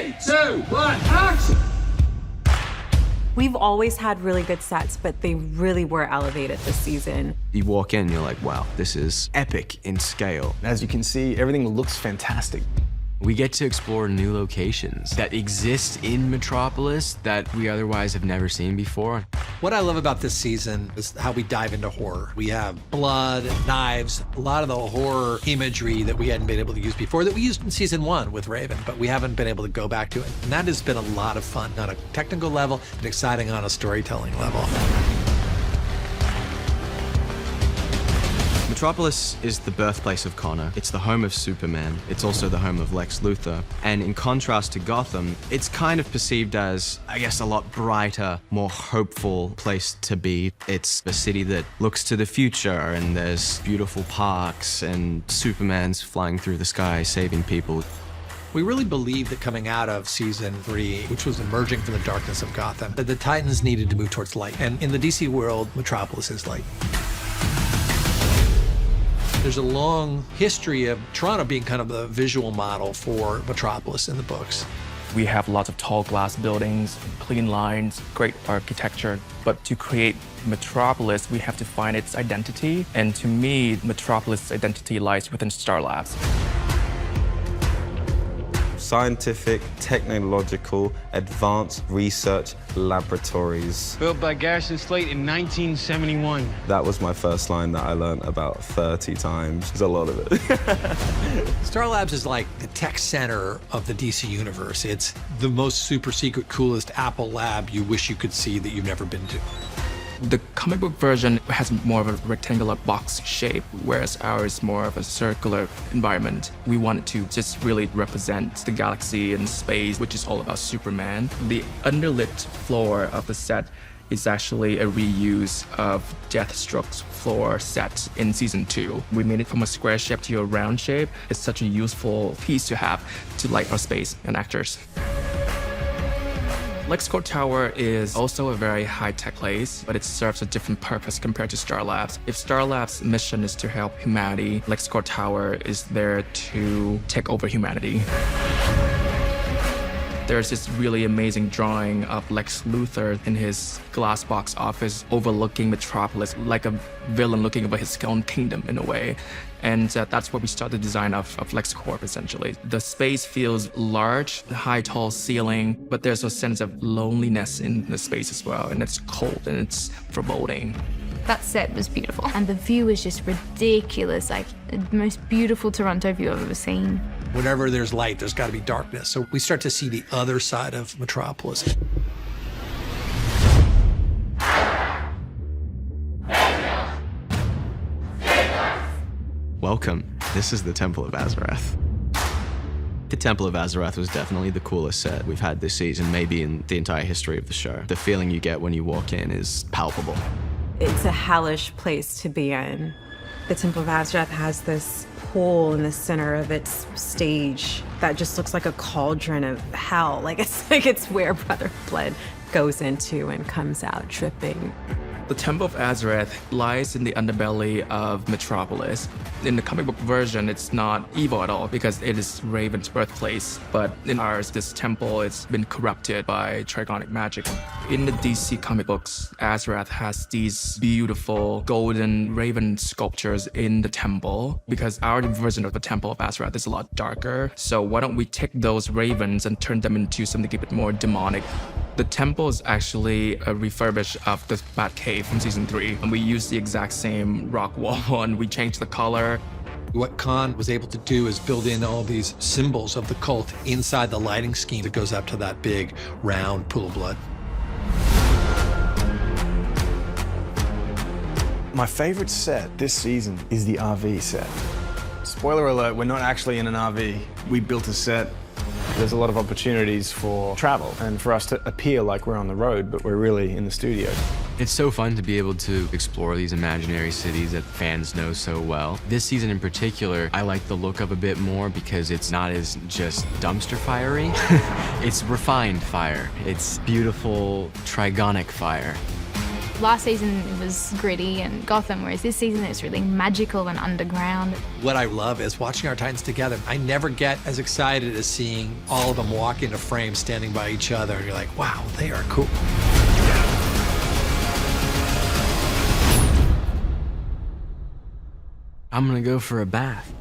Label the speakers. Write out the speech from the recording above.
Speaker 1: 3, 2, 1, action!
Speaker 2: We've always had really good sets, but they really were elevated this season.
Speaker 3: You walk in, you're like, wow, this is epic in scale.
Speaker 4: As you can see, everything looks fantastic.
Speaker 3: We get to explore new locations that exist in Metropolis that we otherwise have never seen before.
Speaker 5: What I love about this season is how we dive into horror. We have blood, knives, a lot of the horror imagery that we hadn't been able to use before, that we used in season 1 with Raven, but we haven't been able to go back to it. And that has been a lot of fun on a technical level and exciting on a storytelling level.
Speaker 3: Metropolis is the birthplace of Connor. It's the home of Superman. It's also the home of Lex Luthor. And in contrast to Gotham, it's kind of perceived as, I guess, a lot brighter, more hopeful place to be. It's a city that looks to the future, and there's beautiful parks, and Superman's flying through the sky saving people.
Speaker 5: We really believed that coming out of season 3, which was emerging from the darkness of Gotham, that the Titans needed to move towards light. And in the DC world, Metropolis is light. There's a long history of Toronto being kind of the visual model for Metropolis in the books.
Speaker 6: We have lots of tall glass buildings, clean lines, great architecture. But to create Metropolis, we have to find its identity. And to me, Metropolis' identity lies within Star Labs.
Speaker 7: Scientific, technological, advanced research laboratories.
Speaker 8: Built by Garrison Slate in 1971.
Speaker 7: That was my first line that I learned about 30 times. There's a lot of it.
Speaker 5: Star Labs is like the tech center of the DC universe. It's the most super secret, coolest Apple lab you wish you could see that you've never been to.
Speaker 6: The comic book version has more of a rectangular box shape, whereas ours is more of a circular environment. We wanted to just really represent the galaxy and space, which is all about Superman. The underlit floor of the set is actually a reuse of Deathstroke's floor set in season 2. We made it from a square shape to a round shape. It's such a useful piece to have to light our space and actors. LexCorp Tower is also a very high-tech place, but it serves a different purpose compared to Star Labs. If Star Labs' mission is to help humanity, LexCorp Tower is there to take over humanity. There's this really amazing drawing of Lex Luthor in his glass box office overlooking Metropolis, like a villain looking over his own kingdom in a way. And that's where we start the design of LexCorp, essentially. The space feels large, high, tall ceiling, but there's a sense of loneliness in the space as well, and it's cold and it's foreboding.
Speaker 9: That set was beautiful, and the view was just ridiculous, like the most beautiful Toronto view I've ever seen.
Speaker 5: Whenever there's light, there's got to be darkness. So we start to see the other side of Metropolis.
Speaker 3: Welcome. This is the Temple of Azarath. The Temple of Azarath was definitely the coolest set we've had this season, maybe in the entire history of the show. The feeling you get when you walk in is palpable.
Speaker 2: It's a hellish place to be in. The Temple of Azarath has this hole in the center of its stage that just looks like a cauldron of hell. Like it's where Brother Blood goes into and comes out dripping.
Speaker 6: The Temple of Azarath lies in the underbelly of Metropolis. In the comic book version, it's not evil at all because it is Raven's birthplace. But in ours, this temple has been corrupted by trigonic magic. In the DC comic books, Azarath has these beautiful golden raven sculptures in the temple because our version of the Temple of Azarath is a lot darker. So why don't we take those ravens and turn them into something a bit more demonic? The temple is actually a refurbish of the Batcave from season 3. And we used the exact same rock wall and we changed the color.
Speaker 5: What Khan was able to do is build in all these symbols of the cult inside the lighting scheme that goes up to that big, round pool of blood.
Speaker 4: My favorite set this season is the RV set. Spoiler alert, we're not actually in an RV. We built a set. There's a lot of opportunities for travel and for us to appear like we're on the road, but we're really in the studio.
Speaker 3: It's so fun to be able to explore these imaginary cities that fans know so well. This season in particular, I like the look of a bit more because it's not as just dumpster fiery. It's refined fire. It's beautiful trigonic fire.
Speaker 9: Last season it was gritty and Gotham, whereas this season it's really magical and underground.
Speaker 5: What I love is watching our Titans together. I never get as excited as seeing all of them walk into frame standing by each other. And you're like, wow, they are cool.
Speaker 10: I'm gonna go for a bath.